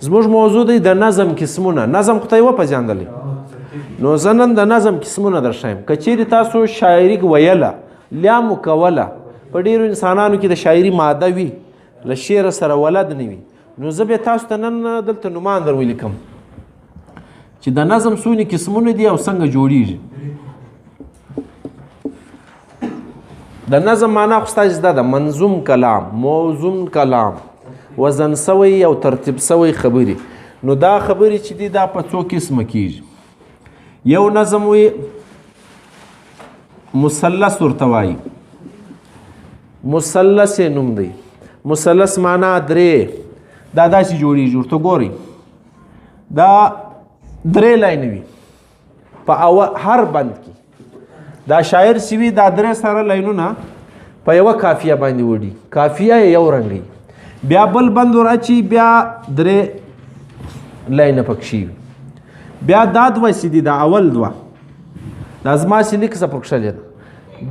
زموږ موضوع دی د نظم قسمونه. نظم خو ته یې وپېژندلی، نو زه نن د نظم قسمونه در ښیم. که چیرې تاسو شاعري ویله، لیا مو کوله، په ډېرو انسانانو کې د شاعري ماده وي، له شعر سره ولد نه وي، نو زه بیا تاسو ته نن دلته نومان در ولیکم چې د نظم څونې قسمونه دي او څنګه جوړیږي. د نظم معنا خو ستا زده ده، منظوم کلام، موزون کلام، وزن سوی او ترتیب سوی خبرې. نو دا خبرې چې دي دا په څو قسمه کیږي. یو نظم وي مثلث ورته وایي، مثلث یې نوم دی. مثلث معنا درې، دا داسې جوړیږي. ورته ګورئ دا درې لاینې وي په هر بند کې. دا شاعر چې وي دا درې سره لاینونه په یوه کافیه باندې وړي، کافیه یې یو رنګ، بیا بل بند ور اچي، بیا درې لاینه پکښې وي. بیا دا دوه چې دي دا اول دوه، دا زما چې لیک څه پکښلې ده،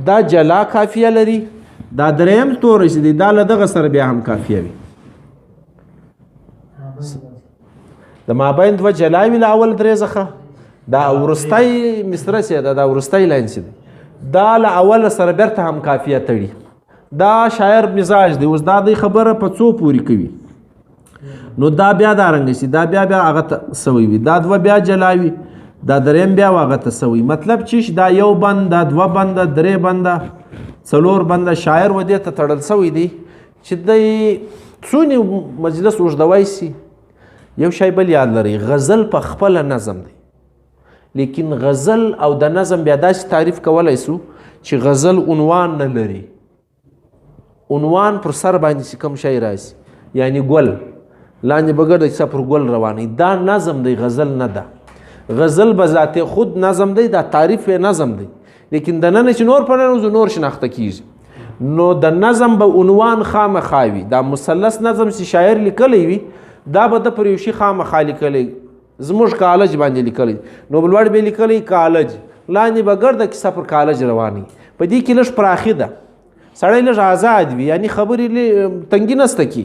دا جلا کافیه لري. دا دریم توری چې دی دا له دغه سره بیا هم کافیه وي. د مابین دوه جلا وي له اول درې څخه. دا وروستی مصره چې ده، دا وروستی لاین چې دی دا له اول سره بیرته هم کافیه تړي. دا شاعر مزاج دی. اوس دا دی خبره په څو پورې کوي، نو دا بیا دا رنګ شي، دا بیا هغه ته سوی وي، دا دوه بیا جلا وي، دا دریم بیا هغه ته سوی. مطلب چې دا یو بند، دا دوه بنده، درې بنده، څلور بنده. شاعر و دې ته تړل سوی دی چې دی څونې مجلس اوږدوی سي. یو شی بل یاد لرئ، غزل په خپله نظم دی، لیکن غزل او د نظم بیا داسې تعریف کولی سو چې غزل عنوان نه لري. عنوان پر سر باندې چې کوم شی راسي، یعنی ګل لاندې به ګرده کیسه پر ګل روانوي، دا نظم دی، غزل نه ده. غزل به ذات خود نظم دی، دا تعریف نظم دی، لیکن د نن چې نور په ننوځو نور شناخته کیږي. نو د نظم به عنوان خامخا وي. دا مثلث نظم چې شاعر لیکلی وي دا به د پر یو شي خامخا لیکلی، زموږ کالج باندې لیکلی، نو بلوړ به لیکلی کالج، لاندې به ګرده کیسه پر کالج رواني. په دې کې لږ پراخي ده، سړی لږ آزاد وي، یعنی خبرې تنګي نسته کی،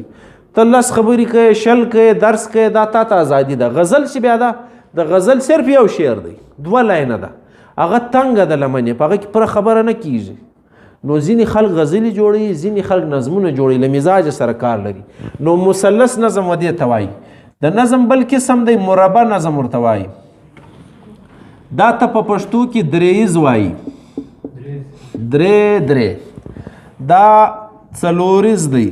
ته لس خبرې کوې، شل کوې، درس کوې، دا تا ته ازادي ده. غزل چې بیا ده، د غزل صرف یو شعر دی، دوه لاینه ده، هغه تنګه ده لمنې، په هغه کې پوره خبره نه کیږي. نو ځینې خلک غزلې جوړوي، ځینې خلک نظمونه جوړوي، له مزاج سره کار لري. نو مثلث نظم ودې ته وایي. د نظم بل قسم دی مربع نظم ورته وایي. دا ته په پښتو کې دریز وایي، درې. دا څلوریز دی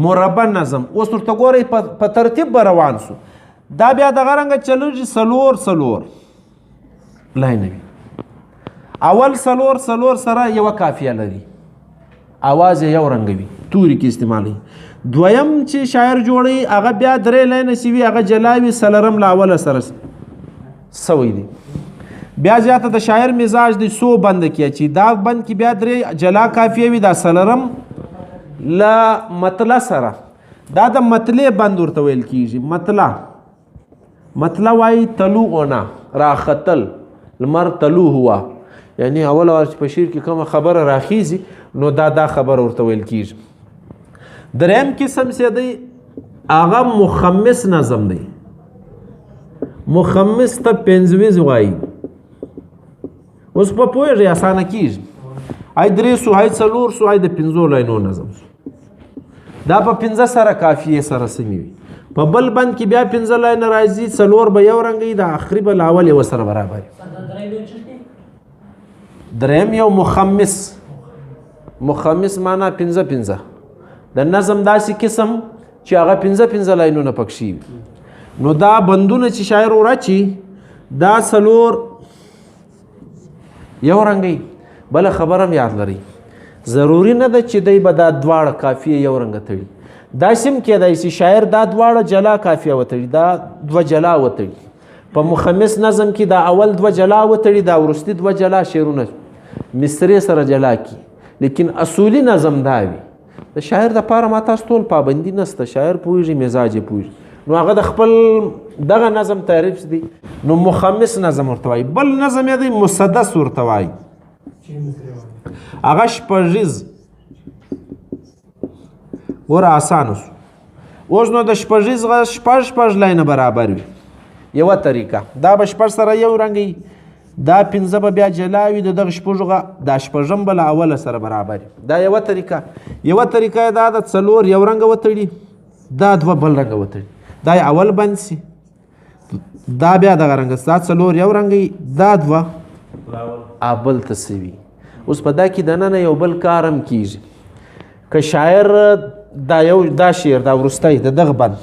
مربع نظم. اوس ورته ګورئ په ترتیب به روان سو. دا بیا دغه رنګه چلېږي، څلور لاینه وي. اول څلور سره یوه کافیه لري، اواز یې یو رنګ وي، توري کې استعمالوي. دویم چې شاعر جوړوي هغه بیا درې لاینه چې وي هغه جلا وي، څلورم له اوله سره سوی دی. بیا زیاته د شاعر مزاج دی، سو بند کې اچي، دا بند کې بیا درې جلا کافیه وي، دا څلورم له مطلع سره، دا د مطلع بند ورته ویل کیږي. مطلع وایي طلوعنا، راختل، لمر طلوع هوا، یعنی اول چې په شعر کې کومه خبره راخیزي نو دا خبره ورته ویل کیږي. دریم قسم چې دی هغه مخمس نظم دی. مخمس ته پنځویز وایي. اوس په پوهېږئ اسانه کیږي، ای درې سو، ای څلور سو، ای د پنځو لاینو نظم سو. دا په پنځه سره کافیې سره سمې وي. په بل بند کې بیا پنځه لاینه راځي، څلور به یو رنګ وي، د آخري به له اول یوه سره برابر وي. دریم یو مخمس معنا پنځه. د نظم داسې قسم چې هغه پنځه لاینونه پکښې وي. نو دا بندونه چې شاعر وراچي دا څلور یو رنګي. بله خبره هم یاد لرئ، ضروري نه ده چې دی به دا دواړه کافیه یو رنګه تړي. داسې هم کېدای شي شاعر دا دواړه جلا کافیه وتړي، دا دوه جلا وتړي. په مخمس نظم کې دا اول دوه جلا وتړي، دا وروستي دوه جلا شعرونه مصرې سره جلا کی. لیکن اصولي نظم دا وي. د شاعر دپاره ما تاسو ټول پابندي نسته، شاعر پوهېږي، مزاج یې پوهېږي، نو هغه د خپل دغه نظم تعریف دی. نو مخمس نظم ورته وایي. بل نظم یې دی مسدس ورته وایي، هغه شپږیز. ګوره اسانه سو. اوس نو د شپږیز شپږ لاینه برابر وي. یوه طریقه دا به شپږ سره یو رنګ دا 5 به بیا جلا وي د دغه شپږو دا شپږم به له اوله سره برابر وي. دا یوه طریقه. یوه طریقه دا د 4 یو رنګه وتړي دا 2 بل رنګه وتړي دا اول بند سي دا بیا دغه رنګه دا 4 یو رنګ دا 2 بل ته سوي. اوس په دا کې دننه یو بل کارم کیږي که شاعر دا شعر دا وروستی د دغه بند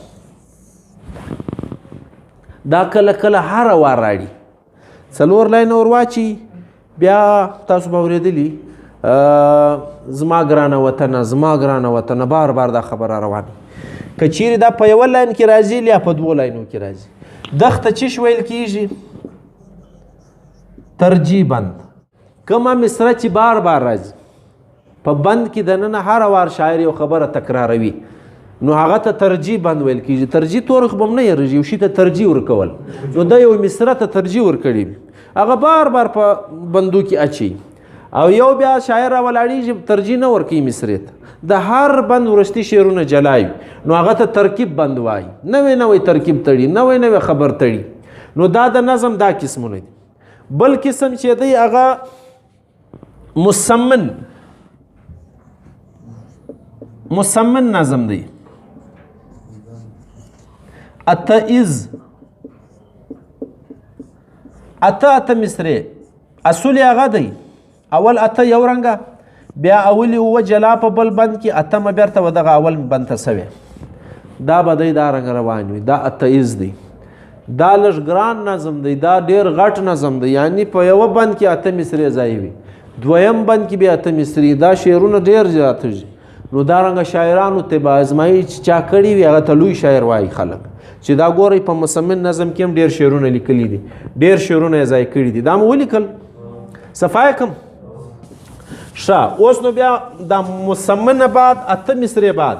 دا کله کله هره وار راړي 4 لاینه ور واچي بیا تاسو به اورېدلي زما ګرانه وطنه زما ګرانه وطنه بار بار دا خبره روانه که چیرې دا په یوه لاین کې راځي یا په 2 لاینو کې راځي دغه ته چش ویل کیږي ترجیح بند. کومه مصره چې بار بار راځي په بند کې دننه هر وار شاعر یو خبره تکراروي نو هغه ته ترجیح بند ویل کیږي. ترجیح تور خو هم نه یریږي یو شي ته ترجیح ورکول نو دا یو مصره ته ترجیح ورکړي هغه بار بار په بندو کې اچي او یو بیا شاعر ولاړیږي ترجیح نه ورکوي مصرې ته د هر بند وروستي شعرونه جلای نو هغه ته ترکیب بند وایي. نوې ترکیب تړي نوې خبر تړي نو دا د نظم دا قسمونه دي. بل قسم چې دی هغه مسمن نظم دی. اته مصرې اصول هغه دی اول اته یو رنګه بیا اولی و جلا په بل بند کې اتمه بیرته و دغه اول بند ته سوی دا به دی دا رنګ روان وي. دا اته دی دا لږ ګران نظم دی دا ډیر غټ نظم دی یعنی په یوه بند کې اته مصرې ځای وي دویم بند کې بیا اته مصرې دا شعرونه ډیر زیاتېږي نو دا رنګه شاعرانو ته به ازمایي چې چا کړي وي هغه ته لوی شاعر وایي خلک چې دا ګورئ په مسمن نظم کې هم ډیر شعرونه لیکلي دي ډیر شعرونه یې ځای کړي دي دا مو ولیکل صفایه کم ښه. اوس نو بیا دا مسمن بعد اته مصرې بعد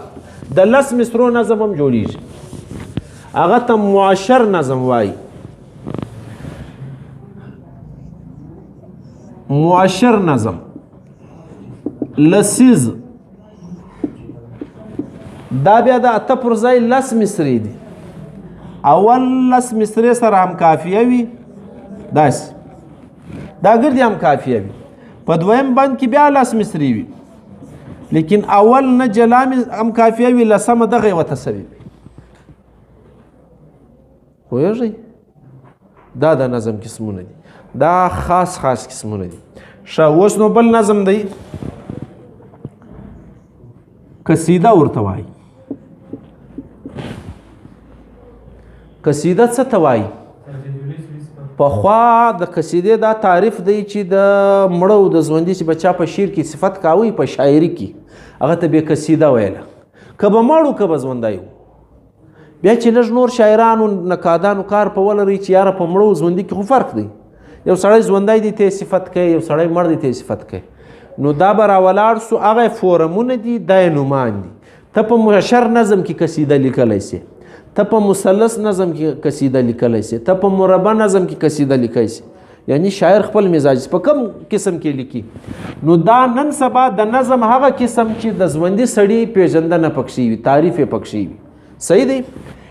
د 10 مصرو نظم هم جوړیږي هغه ته معاشر نظم وایي. معاشر نظم لسیز دا بیا د اته پر ځای 10 مصرې دي اول 10 مصرې سره هم کافیه وي داسې دا ګردې هم کافیه وي په دویم بند کې بیا 10 مصرې وي لیکن اول نه جلا هم کافیه وي لسمه دغه یې ورته سوي وي. پوهېږئ دا د نظم قسمونه دي دا خاص قسمونه دي. ښه اوس نو بل نظم دی قصیده ورته وایي. قصیده څه ته وایي؟ پخوا د قصیدې دا تعریف دی چې د مړو د ژوندي چې بچا په شعر کې صفت کاوي په شاعري کې هغه ته به قصیده ویله که به مړو که به ژوندی و. بیا چې لږ نور شاعرانو نقادانو کار په ولري چې یاره په مړو ژوندي کې خو فرق دی یو سړی ژوندی دی ته صفت کوي یو سړی مړ دی ته صفت کوي نو دا به راولاړ سو هغه فورمونه دي دا نومان دي. ته په معاشر نظم کې قصیده لیکلی سي ته په مثلث نظم کې قصیده لیکلی سي ته په مربع نظم کې قصیده لیکلی سي یعنی شاعر خپل مزاج په کم قسم کې لیکي. نو دا نن سبا د نظم هغه قسم چې د ژوندي سړي پیژندنه پکښې وي تعریف یې پکښې وي صحیح دی.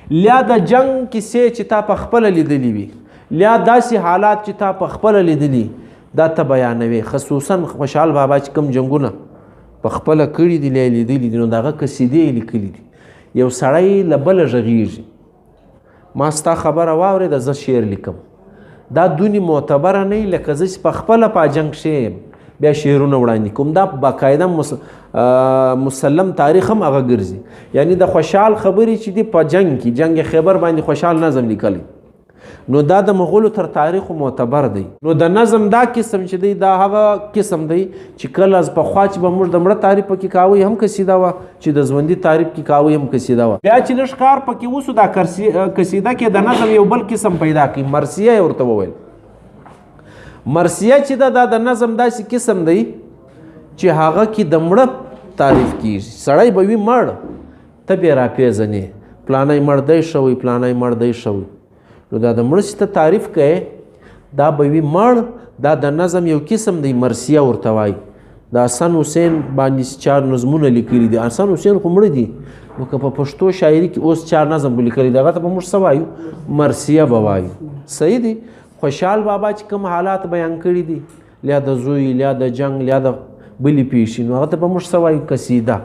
لیا د جنگ کیسې چې تا په خپله لیدلي وي لیا داسې حالات چې تا په خپله لیدلي دا ته بیانوي خصوصا خوشحال بابا چې کوم جنګونه په خپله کړي دي لیا لیدلي دي نو د هغه قصیدې یې لیکلي دي. یو سړی له بله غږیږي ما ستا خبره واورېده زه شعر لیکم دا دونې معتبره نه لکه زه چې په خپله په جنګ کښې بیا شعرونه وړاندې کوم دا باقاعده مسلم تاریخ هم هغه ګرځي یعنی د خوشحال خبرې چې دي په جنګ کې جنګ خیبر باندې خوشحال نظم لیکلی نو دا د مغولو تر تاریخ معتبر دی. نو د نظم دا قسم چې دی دا هغه قسم دی چې کله از پخوا چې به موږ د مړه تعریف پکې کاوی هم قصیده وه چې د ژوندي تعریف کې کاوی هم قصیده وه. بیا چې لږ کار پکې وسو دا قصیده کې د نظم یو بل قسم پیدا کړي مرثیه یې ورته وویل. مرثیه چې دا د نظم داسې قسم دی چې هغه کې د مړه تعریف کېږي سړی به وي مړ ته بې راپېژنې پلانی مړ دی شوی پلانی مړ دی شوی نو دا د مړه چې ته تعریف کوې دا به وي مړ دا د نظم یو قسم دی مرثیه ورته وایي. د حسن حسین باندې چار نظمونه لیکلي دي حسن حسین خو مړه دي نو که په پښتو شاعري کې اوس چا نظم ولیکلی دغه ته به موږ څه وایو مرثیه به وایو صحیح دی خوشحال بابا چې کوم حالات بیان کړي دي لیا د زوی لیا د جنگ لیا د بلې پیښې نو هغه ته به موږ څه وایو قصیده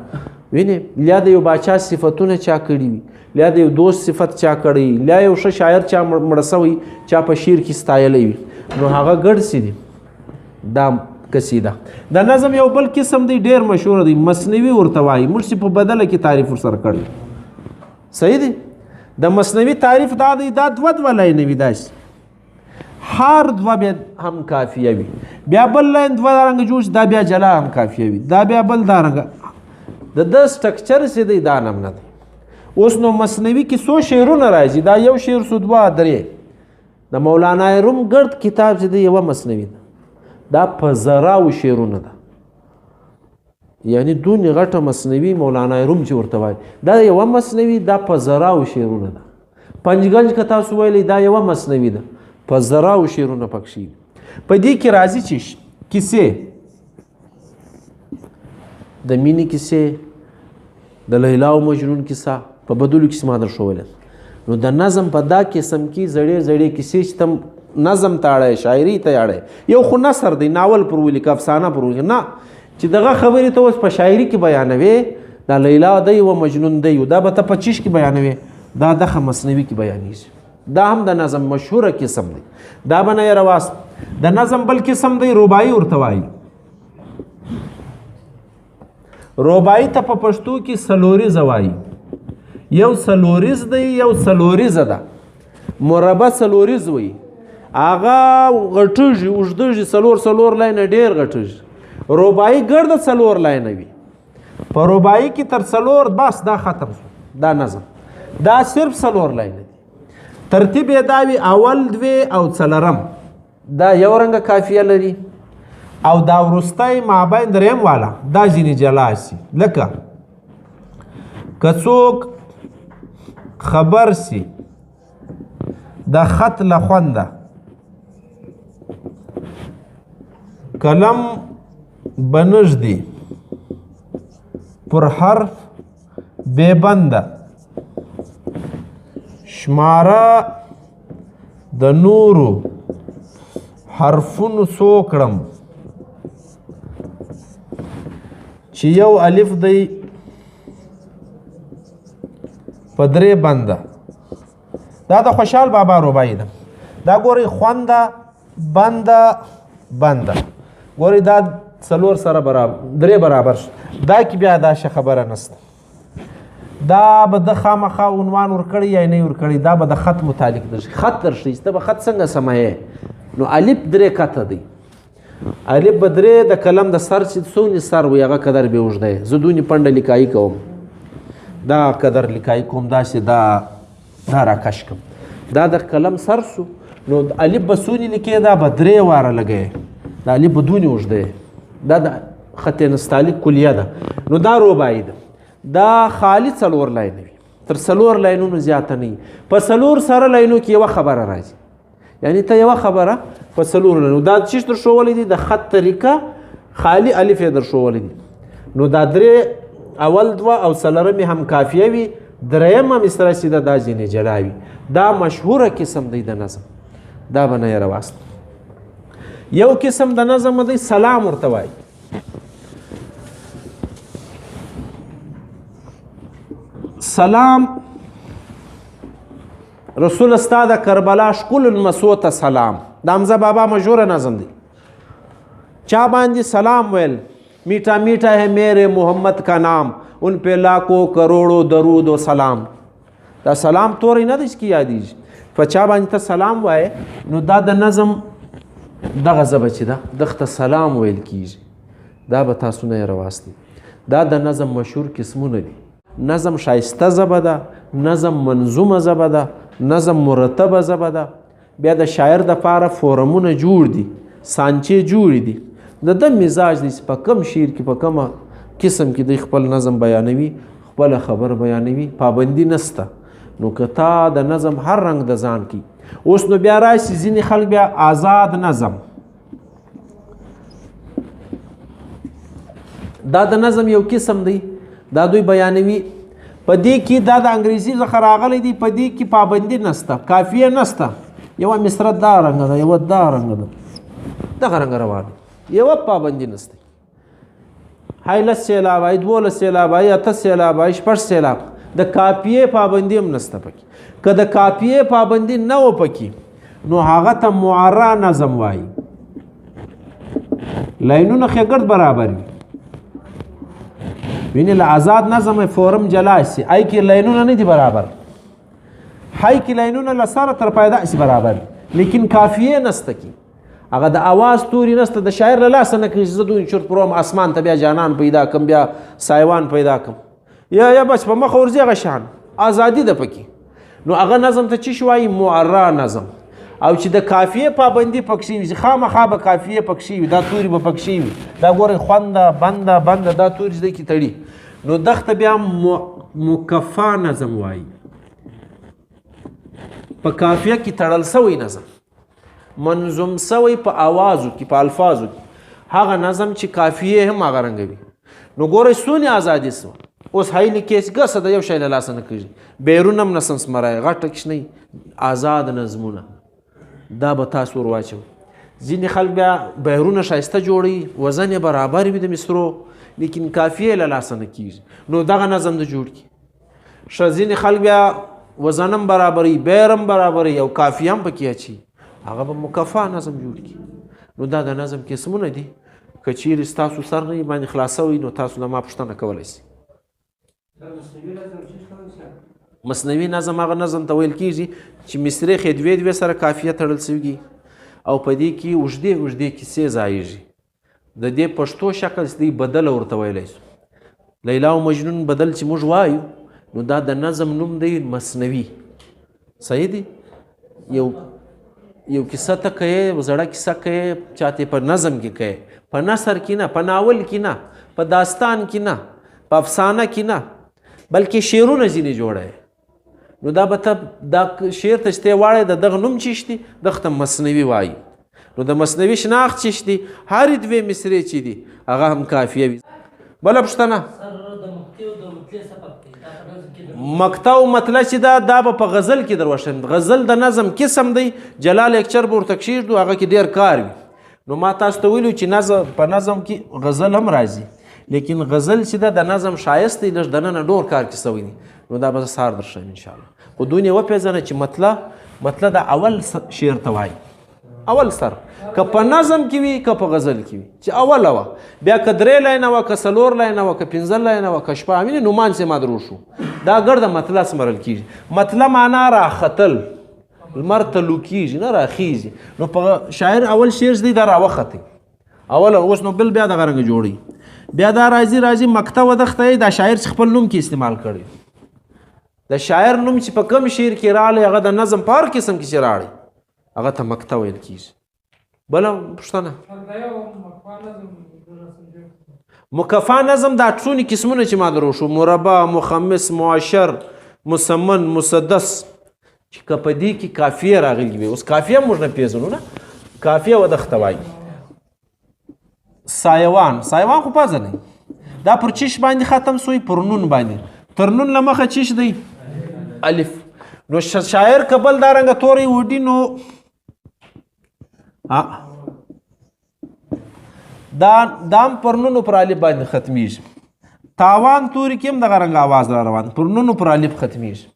وینې لیا د یو باچا صفتونه چا کړي وي لیا د یو دوست صفت چا کړی لیا یو ښه شاعر چا مړه سوی چا په شعر کې ستایلی وي نو هغه ګډ څه دي دا قصیده د نظم یو بل قسم دی ډیر مشهور دی مثنوي ورته وایي موږ چې په بدله کې تعریف ورسره کړی صحیح دی د مثنوي تعریف دا دی دا دوه لاینه وي داسې هر دوه بیا هم کافیه وي بیا بل لاین دوه رنګه جوړ دا بیا جلا هم کافیه وي دا بیا بل دا رنګه د سټرکچر څه دی دا نمونه دی اوس نو مثنوي کې څو شعرونه راځي دا یو شعر څو دوه درې د مولانا روم ګرد کتاب چې دی یوه مثنوي ده دا په زراو شعرونه ده یعنی دونې غټه مثنوي مولانا روم چې ورته وایي دا یوه مثنوي دا په زراو شعرونه ده پنجګنج که تاسو ویلی دا یوه مثنوي ده په زراو شعرونه پکښې په دې کې راځي چې کیسې د مینې کیسې د لیلا او مجنون کیسه په بدلو کیسې ما در ښوولې نو د نظم په دا قسم کې زړې زړې کیسې چې تم نظم ته اړی شاعري ته اړی یو خو نثر دی ناول پر ولیکه افسانه پر ولیکه نه چې دغه خبرې ته اوس په شاعري کې بیانوې دا لیلا دی و مجنون دی دا به ته په چیش کې بیانوې دا دغه مثنوي کې بیانېږي دا هم د نظم مشهوره قسم دی دا به نه یې رواست د نظم بل قسم دی رباعي ورته وایي رباعي ته په پښتو کې څلوریزه وایي یو څلوریز دی یو څلوریزه ده مربع څلوریز وایي هغه غټیږي اوږدیږي څلور لاینه ډېر غټیږي رباعي ګرده څلور لاینه وي په رباعي کې تر څلور بس دا ختم شو دا نظم دا صرف څلور لاینه دي ترتیب یې دا وي اول دوی او څلرم دا یو رنګه کافیه لري او دا وروستی مابین دریم والا دا ځینې جلا سي لکه که څوک خبر سي د خط له خونده کلم بنژدی پر حرف بے بنده شماره د نورو حرفونو څو کړم چې یو الف دی په درې بنده دا د خوشحال بابا رباعي ده دا ګورئ خونده بنده بنده ګورئ دا څلور سره درې برابر شو دا کې بیا دا ښه خبره نسته دا به د خامخا عنوان ورکړی یا نه ورکړی دا به د خط متعلق درشي خط درشي ته به خط څنګه سمایې نو الف درې کته دی الف به درې د کلم د سر چې څونې سر وي هغه قدر به اوږده دی زه دونې پنډه لیکایي کوم دا قدر لیکایي کوم داسې دا راکش کوم دا د قلم سر سو نو الف به څونې لیکې دا به درې واره لګوي دا الف به دونې اوږده دی دا د خط نستعلیق کلیه ده نو دا رباعي ده دا خالی څلور لاینه وي تر څلور لاینونو زیاته نه وي په څلور سره لاینو کې یوه خبره راځي یعنی ته یوه خبره په څلورو لاینو دا چیش در ښوولی دي د خط طریقه خالی الف یې در ښوولی دي نو دا درې اول دوه او څلرمې هم کافیه وي درېیمه مصره چې ده دا ځینې جلا وي دا مشهوره قسم دی د نظم دا به نه یې رواست یو قسم د نظم دی سلام ورته وایي سلام رسول استا د کربلا شکل المسوت سلام د حمزه بابا مشهور نظم دی چا باندې سلام ویل میٹھا میٹھا ہے میرے محمد کا نام ان پہ لاکھوں کروڑوں درود و سلام دا سلام توری نه دی کی یادیږي په چا باندې ته سلام وایې نو دا د نظم دغه ژبه چې ده دغه ته سلام ویل کیږي دا به تاسو نه رواستي دا د نظم مشهور قسمونه دي نظم شایسته ژبه ده نظم منظومه ژبه ده نظم مرتبه ژبه ده بیا د شاعر دپاره فورمونه جوړ دي سانچې جوړې دي د مزاج دی په کم شعر کې په کومه قسم کې دی خپل نظم بیانوي خپل خبر بیانوي پابندي نسته نو که تا د نظم هر رنګ د ځان کی اوس نو بیا راشي ځینې خلک بیا آزاد نظم دا د نظم یو قسم دی دا دوی بیانوي په دې کې دا د انګریزي څخه راغلی دی په دې کې پابندي نشته قافیه نشته یوه مصره دا رنګه ده یوه دا رنګه ده دغه رنګه روانه یوه پابندي نشته هی 10 سېلاب هی 12 سېلاب هی 8 سېلاب هی 6 سېلاب د قافیې پابندي هم نشته پکې که د قافیې پابندي نه و پکې نو هغه ته معرا نظم وایي لاینونه ښېګړد برابر وي وینې له آزاد نظم فورم جلا سي ای کې لاینونه نه دي برابر هی کې لاینونه له سره تر پیدا سي برابر لیکن قافیه نسته کی هغه د आवाज توري نسته د شاعر له لاس نه کې زه دوی چرت پروم اسمان ته بیا جانان پیدا کم بیا سایوان پیدا کم یا بس په مخ ورځي هغه شان ازادي ده پکې نو هغه نظم ته چی شوای معرا نظم او چې د قافیه پابندي پکې وي خامخا به قافیه پکې وي دا توري به پکې وي دا ګوري خونده بنده دا توري د کی تړي نو دغه بیا مکفا نظم وایي په قافیه کې تړل سوی نظم منظوم سوی په آوازو کې په الفاظو کې هغه نظم چې قافیه هم هغه رنګوي نو ګورئ څونه ازادي سو اوس هی لیکېس ګسه د یو شی له لاسه نه کېږي بیرون هم نسم سمرای غټه کښنی آزاد نظمونه دا به تاسو ور واچو ځینې خلک بیا بیرونه ښایسته جوړوي وزن یې برابر وي د مصرو لیکن قافیه له لاسه نه کېږي نو دغه نظم د جوړ کړي ښه ځینې خلک بیا وزنم برابري بیرم برابري او قافیه هم پکې اچي هغه به مکفا نظم جوړ کړي نو دا د نظم قسمونه دي که چیرې ستاسو سر نه باندې خلاصوي نو تاسو له ما پوښتنه کولی شئ مصنوي نظم هغه نظم ته ویل کېږي چې مصرې دوې سره قافیه تړل سوي او په دې کې اوږدې کیسې ځایږي د دې پښتو شکل دی بدل ورته ویلی شو لیلا او مجنون بدل چې موږ وایو نو دا د نظم نوم دی مصنوي صحیح دی یو کیسه ته کوې زړه کیسه کوې چاته په نظم کې کوې په نثر کې نه په ناول کې نه په داستان کې نه په افسانه کې نه بلکې شعرونه ځینې جوړوي نو دا به ته دا شعر ته چې واړی د دغه نوم چې شتي دغه ته مصنوي وایي نو د مصنوي شناخت چې شتي هرې دوې مصرې چې دي هغه هم قافیه وي بله پوښتنه مقطع او مطلع چې دا به په غزل کې دروښیم غزل د نظم قسم دی جلال لیکچر به ورته کښېږدو هغه کې ډېر کار وي نو ما تاسو ته ویلو چې په نظم کې غزل هم راځي لیکن غزل چې ده د نظم ښایست دی لږ دننه ډور کار کې سوی دی نو دا به سهار درښیم انشاءالله خو دونې وپېژنه چې مطلع د اول شعر ته وایي اول سر که په نظم کې وي که په غزل کې وي چې اوله وه بیا که 3 لاینه وه که 4 لاینه وه که 5 لاینه وه که شپه وینې نومان چې ما درو شو دا ګرده مطلع سمرل کېږي مطلع معنا راختل لمر تلو کېږي نه راخیږي نو په شاعر اول شعر دی دا راوختی اوله اوس نو بل بیا دغه رنګه جوړي بیا دا راځي مقطع ودخته دا شاعر چې خپل نوم کې استعمال کړي د شاعر نوم چې په کم شعر کې راغلی هغه د نظم په هر قسم کې چې راړي هغه ته مقطع ویل کېږي بله پوښتنه مکفا نظم دا څونه قسمونه چې ما درو شو مربع مخمس معاشر مسمن مسدس چې که په دې کې قافیه راغلي وي اوس قافیه موږ نه پېژنو نه قافیه ودخته وایي سایوان خو پازه دی دا پر چش باندې ختم سوی پر نون باندې تر نون له مخه چش دی الف نو شاعر کبل دا رنګه تورې وډي نو دام پر نونو پر الف باندې ختمیږي تاوان توري کې هم دغه رنګ आवाज را روان پر نونو پر الف ختمیږي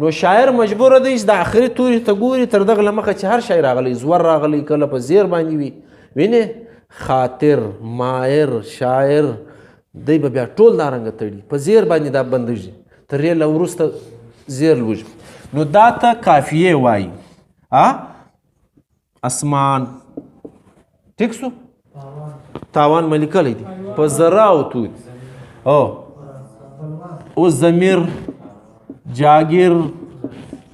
نو شاعر مجبور دی چې د اخري توري ته ګوري تر دغه لمخه چې هر شی راغلی زور راغلی کله په زیر باندې وي وینې خاطر ماهر شاعر دی به بیا ټول دا رنګه تړي په زیر باندې دا بندوي تر یې له وروسته زیر لوږي نو دا ته قافیه وایي اسمان ټیک سو تاوان ملیکلی دی په زراو توري او ضمیر جاگیر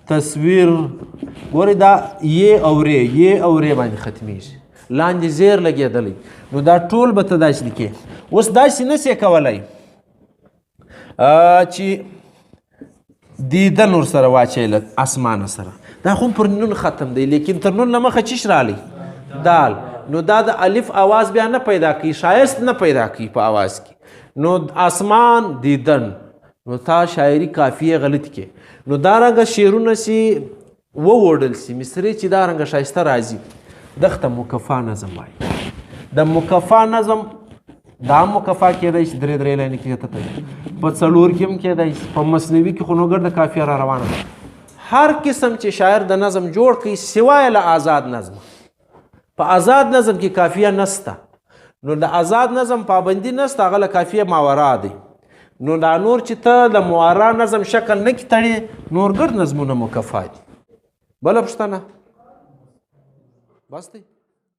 تصویر ګورې دا یې اورې باندې ختمیږي لاندې زیر لګېدلی نو دا ټول به ته داسې لیکې اوس داسې نسې کولی چې دیدن ورسره واچوي اسمانه سره دا خو پر نون ختم دی لیکن تر نون له مخه چش رالی دال نو دا د الف आवाज بیا نه پیدا کوي شایست نه پیدا کوي په आवाज کې نو اسمان دیدن نو تا شاعري قافیه غلط کې نو دا رنګه شعرونه سي ووړل سي مصري چې دا رنګه شایسته راځي دغه مکفا نظم وایي د مکفا نظم دا مکفا کېدای شي درې درې لاینې کې ته په څلور کې هم کېدای شي په مثنوي کې خو نو ګرد قافیه را روانه ده هر قسم چې شاعر د نظم جوړ کړي سوای له آزاد نظم په آزاد نظم کې قافیه نسته نو د آزاد نظم پابندي نسته هغه له قافیه ماورا دی نو دا نور چې ته د ماورا نظم شکل نه کې تړي نور ګرد نظمونه مکفا دي بله پوښتنه بس دی